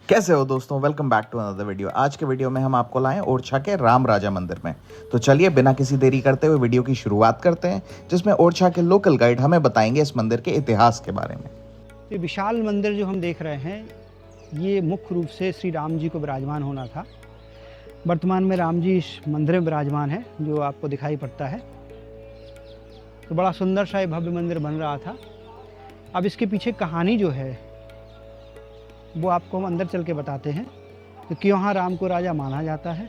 कैसे हो दोस्तों, welcome back to another video. आज के वीडियो में हम आपको लाएं ओरछा के राम राजा मंदिर में। तो चलिए बिना किसी देरी करते हुए वीडियो की शुरुआत करते हैं, जिसमें ओरछा के लोकल गाइड हमें बताएंगे इस मंदिर के इतिहास के बारे में। ये विशाल मंदिर जो हम देख रहे हैं, ये मुख्य रूप से श्री राम जी को विराजमान होना था। वर्तमान में राम जी इस मंदिर में विराजमान है, जो आपको दिखाई पड़ता है। तो बड़ा सुंदर सा ये भव्य मंदिर बन रहा था। अब इसके पीछे कहानी जो है वो आपको हम अंदर चल के बताते हैं कि क्यों यहाँ राम को राजा माना जाता है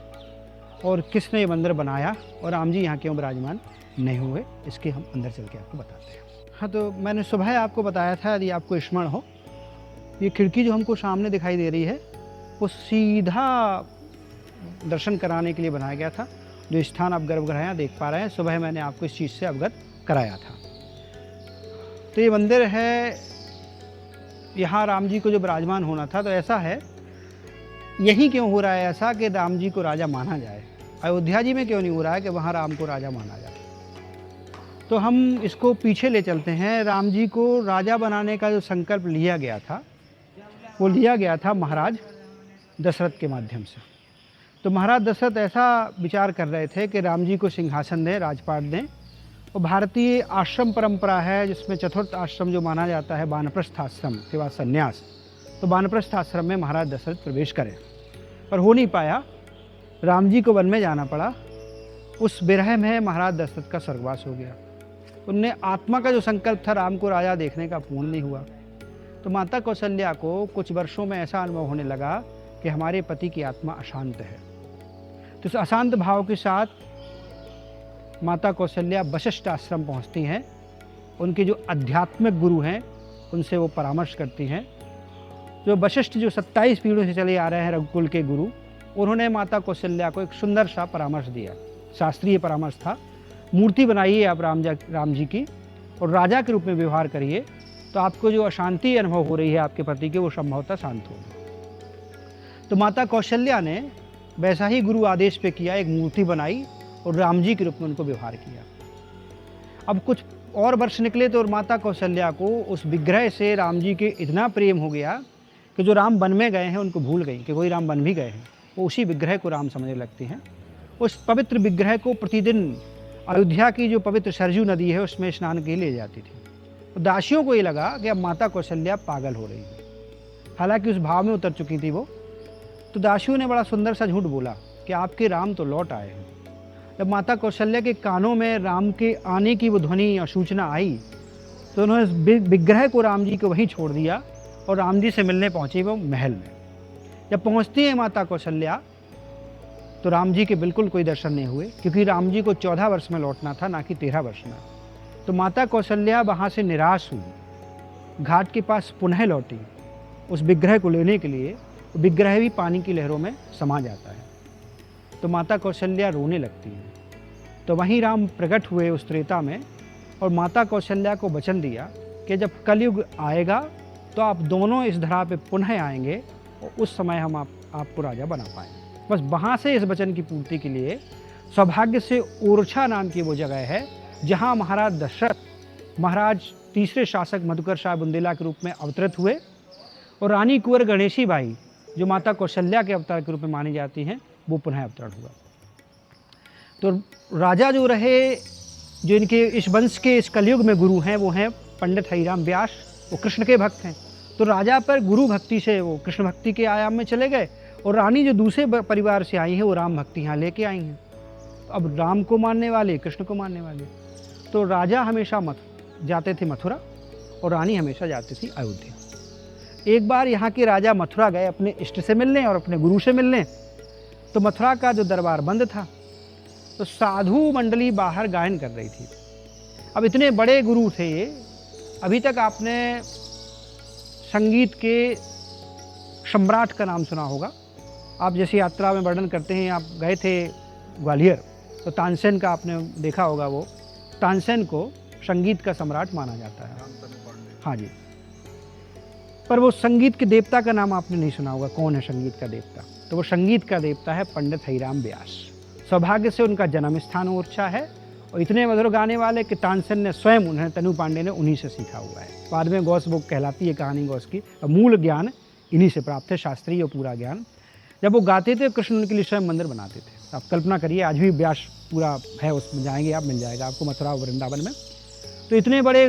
और किसने ये मंदिर बनाया और राम जी यहाँ क्यों विराजमान नहीं हुए, इसके हम अंदर चल के आपको बताते हैं। हाँ, तो मैंने सुबह आपको बताया था, यदि आपको स्मरण हो, ये खिड़की जो हमको सामने दिखाई दे रही है वो सीधा दर्शन कराने के लिए बनाया गया था। जो स्थान आप गर्भगृह यहाँ देख पा रहे हैं, सुबह मैंने आपको इस चीज़ से अवगत कराया था। तो ये मंदिर है, यहाँ राम जी को जो विराजमान होना था। तो ऐसा है, यही क्यों हो रहा है ऐसा कि राम जी को राजा माना जाए? अयोध्या जी में क्यों नहीं हो रहा है कि वहाँ राम को राजा माना जाए? तो हम इसको पीछे ले चलते हैं। राम जी को राजा बनाने का जो संकल्प लिया गया था, वो लिया गया था महाराज दशरथ के माध्यम से। तो महाराज दशरथ ऐसा विचार कर रहे थे कि राम जी को सिंहासन दें, राजपाट दें। और भारतीय आश्रम परंपरा है, जिसमें चतुर्थ आश्रम जो माना जाता है वानप्रस्थ आश्रम के बाद संन्यास। तो वानप्रस्थ आश्रम में महाराज दशरथ प्रवेश करें, पर हो नहीं पाया। राम जी को वन में जाना पड़ा। उस विरह में महाराज दशरथ का स्वर्गवास हो गया। उनने आत्मा का जो संकल्प था राम को राजा देखने का, पूर्ण नहीं हुआ। तो माता कौशल्या को कुछ वर्षों में ऐसा अनुभव होने लगा कि हमारे पति की आत्मा अशांत है। तो इस अशांत भाव के साथ माता कौशल्या वशिष्ठ आश्रम पहुंचती हैं। उनके जो आध्यात्मिक गुरु हैं उनसे वो परामर्श करती हैं। जो वशिष्ठ जो 27 पीढ़ियों से चले आ रहे हैं रघुकुल के गुरु, उन्होंने माता कौशल्या को एक सुंदर सा परामर्श दिया। शास्त्रीय परामर्श था, मूर्ति बनाइए आप राम जी की और राजा के रूप में व्यवहार करिए, तो आपको जो अशांति अनुभव हो रही है आपके पति के, वो संभवतः शांत होगी। तो माता कौशल्या ने वैसा ही गुरु आदेश पे किया, एक मूर्ति बनाई और राम जी के रूप में उनको व्यवहार किया। अब कुछ और वर्ष निकले तो माता कौशल्या को उस विग्रह से राम जी के इतना प्रेम हो गया कि जो राम वन में गए हैं उनको भूल गई कि कोई राम वन भी गए हैं। वो उसी विग्रह को राम समझने लगती हैं। उस पवित्र विग्रह को प्रतिदिन अयोध्या की जो पवित्र सरजू नदी है उसमें स्नान के लिए ले जाती थी। तो दासियों को ये लगा कि अब माता कौशल्या पागल हो रही है, हालांकि उस भाव में उतर चुकी थी वो। तो दासियों ने बड़ा सुंदर सा झूठ बोला कि आपके राम तो लौट आए हैं। जब माता कौशल्या के कानों में राम के आने की वो ध्वनि या सूचना आई, तो उन्होंने विग्रह को राम जी को वहीं छोड़ दिया और राम जी से मिलने पहुंची वो महल में। जब पहुंचती है माता कौशल्या, तो राम जी के बिल्कुल कोई दर्शन नहीं हुए, क्योंकि राम जी को 14 वर्ष में लौटना था, ना कि 13 वर्ष में। तो माता कौशल्या वहाँ से निराश हुई, घाट के पास पुनः लौटी उस विग्रह को लेने के लिए। विग्रह भी पानी की लहरों में समा जाता है। तो माता कौशल्या रोने लगती है। तो वहीं राम प्रकट हुए उस त्रेता में और माता कौशल्या को वचन दिया कि जब कलयुग आएगा तो आप दोनों इस धरा पे पुनः आएंगे और उस समय हम आपको राजा बना पाएंगे। बस वहाँ से इस वचन की पूर्ति के लिए सौभाग्य से ओरछा नाम की वो जगह है, जहाँ महाराज दशरथ महाराज तीसरे शासक मधुकर शाह बुंदेला के रूप में अवतरित हुए और रानी कुंवर गणेशी बाई, जो माता कौशल्या के अवतार के रूप में मानी जाती हैं, वो पुनः अवतरण हुआ। तो राजा जो रहे, जो इनके इस वंश के इस कलयुग में गुरु हैं, वो हैं पंडित हरिराम व्यास। वो कृष्ण के भक्त हैं। तो राजा पर गुरु भक्ति से वो कृष्ण भक्ति के आयाम में चले गए और रानी जो दूसरे परिवार से आई है वो राम भक्ति यहाँ लेके आई हैं। तो अब राम को मानने वाले, कृष्ण को मानने वाले। तो राजा हमेशा जाते थे मथुरा और रानी हमेशा जाती थी अयोध्या। एक बार यहाँ के राजा मथुरा गए अपने इष्ट से मिलने और अपने गुरु से मिलने। तो मथुरा का जो दरबार बंद था, तो साधु मंडली बाहर गायन कर रही थी। अब इतने बड़े गुरु थे ये, अभी तक आपने संगीत के सम्राट का नाम सुना होगा। आप जैसी यात्रा में वर्णन करते हैं, आप गए थे ग्वालियर, तो तानसेन का आपने देखा होगा। वो तानसेन को संगीत का सम्राट माना जाता है। हाँ जी, पर वो संगीत के देवता का नाम आपने नहीं सुना होगा। कौन है संगीत का देवता? तो वो संगीत का देवता है पंडित हरिराम व्यास। सौभाग्य से उनका जन्म स्थान ओरछा है और इतने मधुर गाने वाले कि तानसेन ने स्वयं उन्हें, तनु पांडे ने उन्हीं से सीखा हुआ है। बाद में गौस बुक कहलाती है कहानी गौस की। मूल ज्ञान इन्हीं से प्राप्त है, शास्त्रीय पूरा ज्ञान। जब वो गाते थे कृष्ण उनके लिए स्वयं मंदिर बनाते थे। आप कल्पना करिए, आज भी व्यास पूरा है, उसमें जाएंगे आप, मिल जाएगा आपको मथुरा वृंदावन में। तो इतने बड़े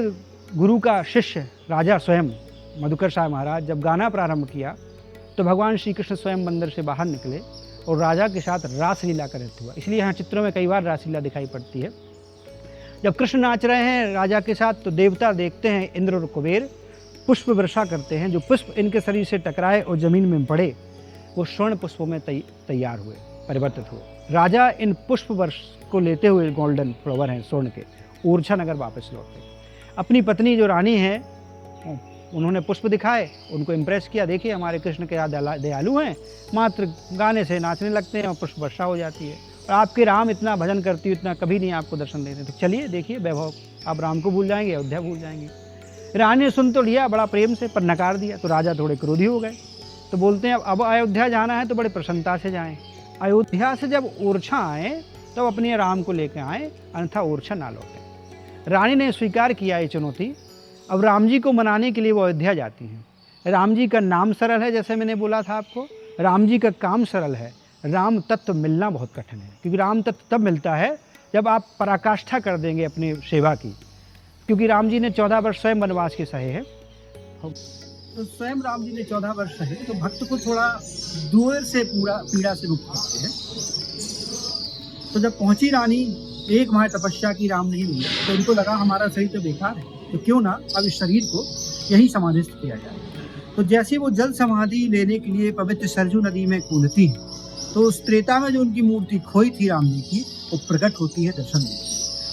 गुरु का शिष्य राजा स्वयं मधुकर शाह महाराज जब गाना प्रारंभ किया तो भगवान श्री कृष्ण स्वयं मंदिर से बाहर निकले और राजा के साथ रासलीला करते हुआ, इसलिए यहाँ चित्रों में कई बार रासलीला दिखाई पड़ती है। जब कृष्ण नाच रहे हैं राजा के साथ तो देवता देखते हैं, इंद्र और कुबेर पुष्प वर्षा करते हैं। जो पुष्प इनके शरीर से टकराए और जमीन में पड़े वो स्वर्ण पुष्पों में तैयार हुए, परिवर्तित हुए। राजा इन पुष्प वर्ष को लेते हुए, गोल्डन फ्लावर हैं स्वर्ण के, ओरछा नगर वापस लौटे। अपनी पत्नी जो रानी है उन्होंने पुष्प दिखाए, उनको इम्प्रेस किया, देखिए हमारे कृष्ण के दयालु हैं, मात्र गाने से नाचने लगते हैं और पुष्प वर्षा हो जाती है। और आपके राम इतना भजन करती हूँ, इतना कभी नहीं आपको दर्शन देते, तो चलिए देखिए वैभव, आप राम को भूल जाएंगे, अयोध्या भूल जाएंगे। रानी ने सुन तो लिया बड़ा प्रेम से, पर नकार दिया, तो राजा थोड़े क्रोधी हो गए। तो बोलते हैं अब अयोध्या जाना है तो बड़े प्रसन्नता से जाएं। अयोध्या से जब ओरछा आए तब अपने राम को लेकर आए, अन्यथा ओरछा ना लौटे। रानी ने स्वीकार किया ये चुनौती। अब राम जी को मनाने के लिए वो अयोध्या जाती हैं। राम जी का नाम सरल है, जैसे मैंने बोला था आपको, राम जी का काम सरल है। राम तत्व मिलना बहुत कठिन है, क्योंकि राम तत्व तब मिलता है जब आप पराकाष्ठा कर देंगे अपनी सेवा की। क्योंकि राम जी ने 14 वर्ष स्वयं वनवास के सहे हैं, तो स्वयं राम जी ने 14 वर्ष सहे, तो भक्त को थोड़ा दूर से पूरा पीड़ा से मुक्त करते हैं। तो जब पहुंची रानी, एक माह तपस्या की, राम नहीं मिले, तो उनको लगा हमारा शरीर तो बेकार है, तो क्यों ना अब इस शरीर को यहीं समाधिस्थ किया जाए। तो जैसे वो जल समाधि लेने के लिए पवित्र सरजू नदी में कूदती है, तो उस त्रेता में जो उनकी मूर्ति खोई थी राम जी की, वो प्रकट होती है दर्शन देती है।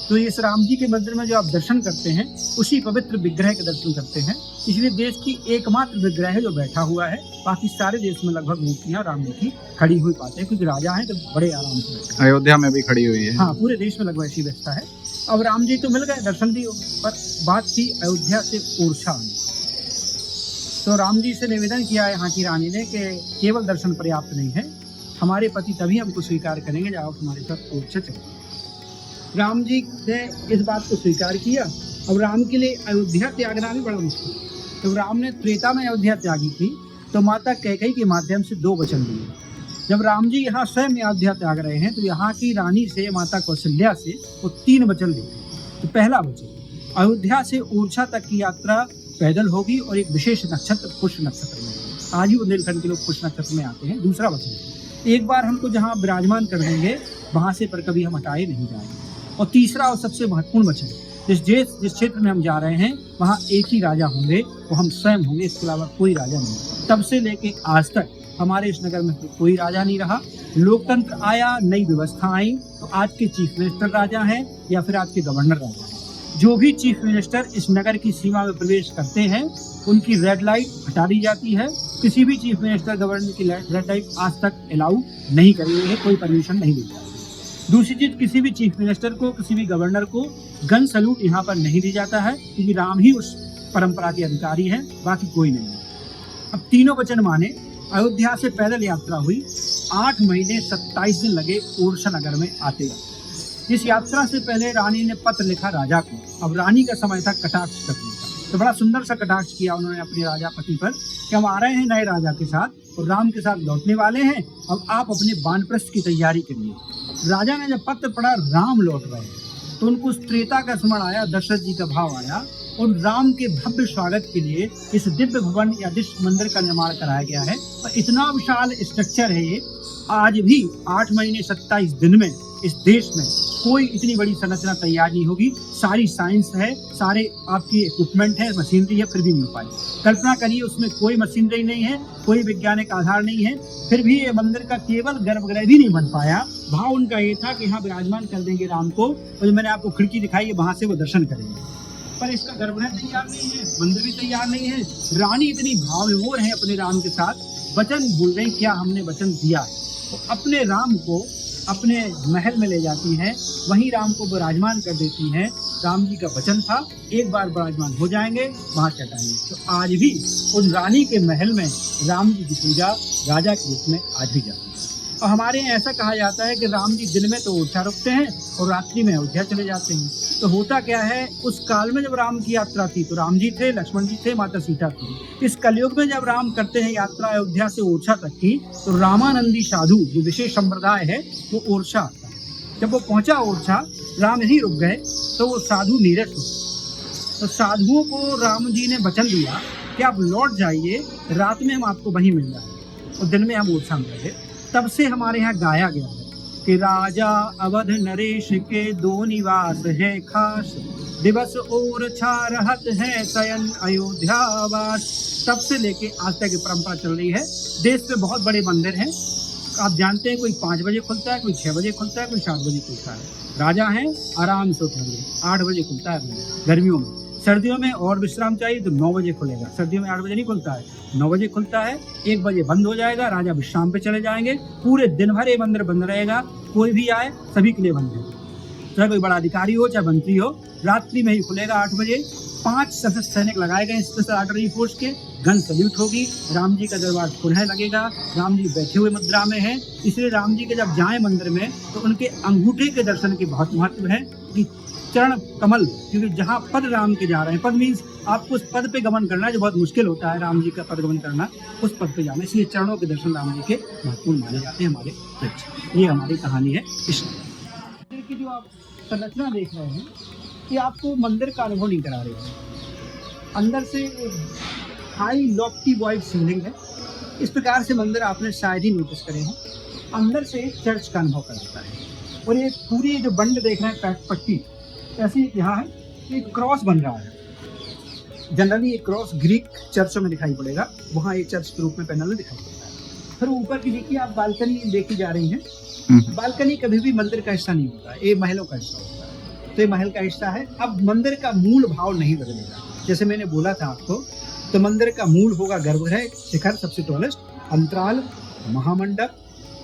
तो इस राम जी के मंदिर में जो आप दर्शन करते हैं, उसी पवित्र विग्रह के दर्शन करते हैं। इसलिए देश की एकमात्र विग्रह है जो बैठा हुआ है, बाकी सारे देश में लगभग मूर्तियां राम जी की खड़ी हुई पाते हैं, क्योंकि राजा हैं तो बड़े आराम से बैठे। अयोध्या में भी खड़ी हुई है। हाँ, पूरे देश में लगभग ऐसी व्यवस्था है। अब राम जी तो मिल गए, दर्शन दिए, पर बात थी अयोध्या से ओरछा आने। तो राम जी से निवेदन किया यहाँ की रानी ने कि केवल दर्शन पर्याप्त नहीं है, हमारे पति तभी हमको स्वीकार करेंगे जब आप हमारे साथ ओरछा चलेंगे। राम जी ने इस बात को स्वीकार किया। अब राम के लिए अयोध्या त्यागना भी बड़ा मुश्किल। तो राम ने त्रेता में अयोध्या त्यागी थी, तो माता कैकेयी के माध्यम से 2 वचन दिए। जब राम जी यहाँ स्वयं अयोध्या त्याग रहे हैं, तो यहाँ की रानी से, माता कौशल्या से, वो 3 वचन लिए। तो पहला वचन, अयोध्या से ओरछा तक की यात्रा पैदल होगी और एक विशेष नक्षत्र पुष्य नक्षत्र में होगी। आज ही बुंदेलखंड के लोग पुष्य नक्षत्र में आते हैं। दूसरा वचन, एक बार हमको जहाँ विराजमान कर देंगे वहाँ से पर कभी हम हटाए नहीं जाएंगे। और तीसरा और सबसे महत्वपूर्ण वचन, जिस क्षेत्र में हम जा रहे हैं वहाँ एक ही राजा होंगे, वो हम स्वयं होंगे, इसके अलावा कोई राजा नहीं। तब से लेके आज तक हमारे इस नगर में कोई राजा नहीं रहा। लोकतंत्र आया, नई व्यवस्था आई, तो आज के चीफ मिनिस्टर राजा हैं या फिर आज के गवर्नर राजा हैं। जो भी चीफ मिनिस्टर इस नगर की सीमा में प्रवेश करते हैं, उनकी रेड लाइट हटा दी जाती है। किसी भी चीफ मिनिस्टर, गवर्नर की रेड लाइट आज तक अलाउ नहीं करी गई है, कोई परमिशन नहीं दी जाती। दूसरी चीज, किसी भी चीफ मिनिस्टर को, किसी भी गवर्नर को गन सैल्यूट यहाँ पर नहीं दी जाता है, क्योंकि राम ही उस परंपरा के अधिकारी हैं, बाकी कोई नहीं है। अब तीनों वचन माने, अयोध्या से पैदल यात्रा हुई, 8 महीने 27 दिन लगे ओरछा नगर में आते। इस यात्रा से पहले रानी ने पत्र लिखा राजा को। अब रानी का समय था कटाक्ष करने का, तो बड़ा सुंदर सा कटाक्ष किया उन्होंने अपने राजा पति पर कि हम आ रहे हैं नए राजा के साथ और राम के साथ लौटने वाले हैं, अब आप अपने वानप्रस्थ की तैयारी करिए। राजा ने जब पत्र पढ़ा राम लौट रहे हैं, तो उनको उस त्रेता का स्मरण आया, दशरथ जी का भाव आया, और राम के भव्य स्वागत के लिए इस दिव्य भवन या दिव्य मंदिर का निर्माण कराया गया है। और इतना विशाल स्ट्रक्चर है ये, आज भी 8 महीने 27 दिन में इस देश में कोई इतनी बड़ी संरचना तैयार नहीं होगी। सारी साइंस है, सारे आपकी इक्विपमेंट है, मशीनरी है, फिर भी नहीं हो पाई। कल्पना करिए, उसमें कोई मशीनरी नहीं है, कोई वैज्ञानिक आधार नहीं है, फिर भी ये मंदिर का केवल गर्भगृह भी नहीं बन पाया। भाव उनका ये था कि यहाँ विराजमान कर देंगे राम को, और मैंने आपको खिड़की दिखाई है, वहां से वो दर्शन करेंगे, पर इसका गर्भगृह तैयार नहीं है, मंदिर भी तैयार नहीं है। रानी इतनी भाव विभोर है अपने राम के साथ, वचन भूल गई, क्या हमने वचन दिया है, तो अपने राम को अपने महल में ले जाती हैं, वहीं राम को विराजमान कर देती हैं। राम जी का वचन था, एक बार विराजमान हो जाएंगे वहां से हटाएंगे। तो आज भी उन रानी के महल में राम जी की पूजा राजा के रूप में आज भी जाती है। और हमारे यहाँ ऐसा कहा जाता है कि राम जी दिन में तो ओरछा रुकते हैं और रात्रि में अयोध्या चले जाते हैं। तो होता क्या है, उस काल में जब राम की यात्रा थी तो राम जी थे, लक्ष्मण जी थे, माता सीता थी। इस कलयुग में जब राम करते हैं यात्रा अयोध्या से ओरछा तक की, तो रामानंदी साधु जो विशेष संप्रदाय है वो ओरछा आता है। जब वो पहुंचा ओरछा, राम ही रुक गए, तो वो साधु नीरस हो। तो साधुओं को राम जी ने वचन दिया कि आप लौट जाइए, रात में हम आपको वहीं मिल जाएंगे, और दिन में हम ओरछा में रहे। तब से हमारे यहाँ गाया गया है कि राजा अवध नरेश के दो निवास है खास, दिवस ओरछा रहत है शयन अयोध्यावास। तब से लेके आज तक की परंपरा चल रही है। देश में बहुत बड़े मंदिर हैं, आप जानते हैं, कोई 5 बजे खुलता है, कोई 6 बजे खुलता है, कोई 7 बजे खुलता है। राजा हैं, आराम से उठेंगे, 8 बजे खुलता है गर्मियों में। सर्दियों में और विश्राम चाहिए तो 9 बजे खुलेगा। सर्दियों में 8 बजे नहीं खुलता है, 9 बजे खुलता है। 1 बजे बंद हो जाएगा, राजा विश्राम पे चले जाएंगे। पूरे दिन भर ये मंदिर बंद रहेगा, कोई भी आए सभी के लिए बंद है, चाहे कोई बड़ा अधिकारी हो चाहे मंत्री हो। रात्रि में ही खुलेगा 8 बजे। 5 सशस्त्र सैनिक लगाए गए स्पेशल आर्टिलरी फोर्स के, गन सल्यूट होगी, राम जी का दरबार खुला लगेगा। राम जी बैठे हुए मुद्रा में हैं, इसलिए राम जी के जब जाएं मंदिर में तो उनके अंगूठे के दर्शन के बहुत महत्व है कि चरण कमल, क्योंकि जहाँ पद राम के जा रहे हैं, पद मीन्स आपको उस पद पे गमन करना है जो बहुत मुश्किल होता है, राम जी का पद गमन करना, उस पद पे जाना, इसलिए चरणों के दर्शन राम जी के महत्वपूर्ण माने जाते हैं हमारे प्रति। ये हमारी कहानी है। इस मंदिर की जो आप संरचना देख रहे हैं, ये आपको मंदिर का अनुभव नहीं करा रही है। अंदर से हाई लॉफ्टी वाइड सीलिंग है। इस प्रकार से मंदिर आपने शायद ही नोटिस करे हैं। अंदर से चर्च का अनुभव कराता है। और ये पूरी जो बंड देख रहे हैं पट्टी, ऐसी यहाँ है, एक क्रॉस बन रहा है। जनरली एक क्रॉस ग्रीक चर्चों में दिखाई पड़ेगा, वहाँ एक चर्च के रूप में पैनल में दिखाई पड़ता है। फिर ऊपर की देखिए आप बालकनी देखी जा रही है। बालकनी कभी भी मंदिर का हिस्सा नहीं होता, ये महलों का हिस्सा होता है। तो ये महल का हिस्सा है। अब मंदिर का मूल भाव नहीं बदलेगा, जैसे मैंने बोला था आपको। तो मंदिर का मूल होगा गर्भगृह, शिखर सबसे टॉलेस्ट, अंतराल, महामंडप,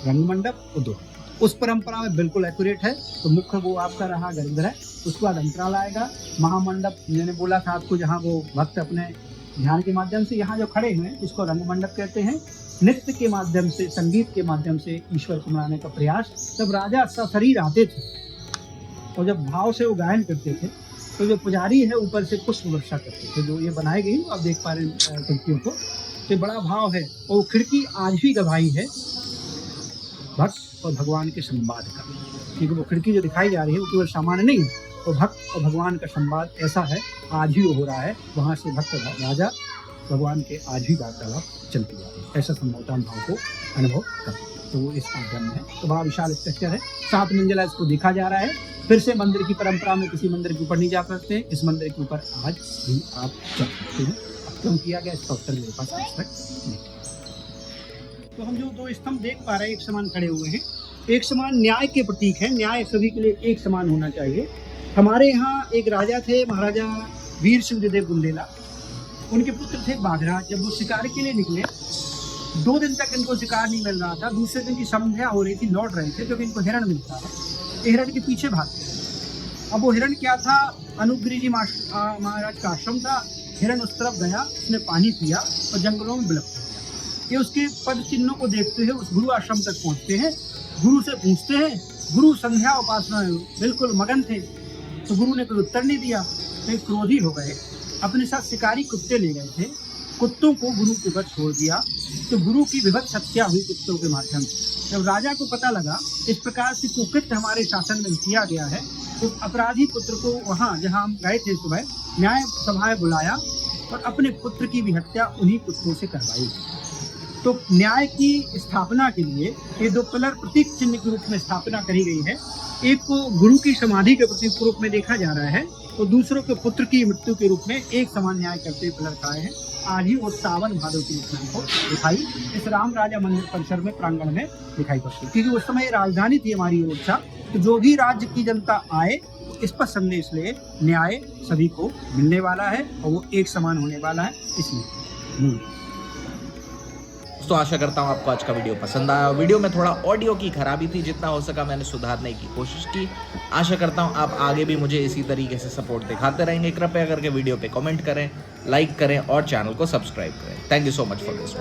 रंगमंडप, उद्योग। उस परंपरा में बिल्कुल एक्यूरेट है। तो मुख्य वो आपका रहा गर्भगृह, उसके बाद अंतराल आएगा, महामंडप मैंने बोला था आपको, जहाँ वो भक्त अपने ध्यान के माध्यम से यहाँ जो खड़े हुए हैं इसको रंगमंडप कहते हैं। नृत्य के माध्यम से, संगीत के माध्यम से ईश्वर को मनाने का प्रयास। तब राजा सशरीर आते थे और जब भाव से वो गायन करते थे तो जो पुजारी है ऊपर से पुष्प वर्षा करते थे। जो ये बनाई गई आप देख पा रहे हैं खिड़कियों को, तो बड़ा भाव है। और खिड़की आज भी गवाही है भक्त और भगवान के संवाद का, क्योंकि वो खिड़की जो दिखाई जा रही है वो केवल सामान्य नहीं है, वो भक्त और भगवान का संवाद ऐसा है, आज भी वो हो रहा है। वहाँ से भक्त राजा भगवान के आज भी वार्तालाप चलती जा रही है। ऐसा संभवता भाव को अनुभव करते, तो वो इस माध्यम में है। तो बड़ा विशाल स्ट्रक्चर है, 7 मंजिला इसको देखा जा रहा है। फिर से मंदिर की परंपरा में किसी मंदिर के ऊपर नहीं जा सकते, इस मंदिर के ऊपर आज भी आप चल सकते हैं। क्यों किया गया इसका उत्तर मेरे पास आज तक नहीं। तो हम जो 2 स्तंभ देख पा रहे हैं एक समान खड़े हुए हैं, एक समान न्याय के प्रतीक है। न्याय सभी के लिए एक समान होना चाहिए। हमारे यहाँ एक राजा थे, महाराजा वीर सिंहदेव बुंदेला। उनके पुत्र थे बाघराज। जब वो शिकार के लिए निकले, 2 दिन तक इनको शिकार नहीं मिल रहा था। दूसरे दिन की संध्या हो रही थी, लौट रहे थे, क्योंकि इनको हिरण मिलता है। हिरण के पीछे भागते। अब वो हिरण क्या था, अनुग्रह जी महाराज का आश्रम था। हिरण उस तरफ गया, उसने पानी पिया और जंगलों में विलुप्त हो गया। ये उसके पद चिन्हों को देखते हुए उस गुरु आश्रम तक पहुंचते हैं। गुरु से पूछते हैं, गुरु संध्या उपासना में बिल्कुल मगन थे, तो गुरु ने कोई उत्तर नहीं दिया। तो क्रोधी हो गए, अपने साथ शिकारी कुत्ते ले गए थे, कुत्तों को गुरु के ऊपर छोड़ दिया। तो गुरु की विभत्स हत्या हुई कुत्तों के माध्यम से। जब राजा को पता लगा इस प्रकार से कुकृत्य हमारे शासन में किया गया है, तो अपराधी पुत्र को वहाँ जहाँ हम गए थे सुबह न्याय सभाएं बुलाया और अपने पुत्र की भी हत्या उन्हीं कुत्तों से करवाई। तो न्याय की स्थापना के लिए ये 2 पिलर प्रतीक चिन्ह के रूप में स्थापना करी गई है। एक को गुरु की समाधि के प्रतीक के रूप में देखा जा रहा है, तो दूसरों के पुत्र की मृत्यु के रूप में एक समान न्याय करते हुए पिलर खड़े हैं। आज ही वो सावन भादव की घटना को दिखाई इस राम राजा मंदिर परिसर में, प्रांगण में दिखाई पड़ती, क्योंकि उस समय राजधानी थी हमारी ओरछा। तो जो भी राज्य की जनता आए, इस पर संदेश ले, न्याय सभी को मिलने वाला है और वो एक समान होने वाला है। इसलिए तो आशा करता हूँ आपको आज का वीडियो पसंद आया। वीडियो में थोड़ा ऑडियो की खराबी थी, जितना हो सका मैंने सुधारने की कोशिश की। आशा करता हूँ आप आगे भी मुझे इसी तरीके से सपोर्ट दिखाते रहेंगे। कृपया करके वीडियो पे कमेंट करें, लाइक करें और चैनल को सब्सक्राइब करें। Thank you so much for this.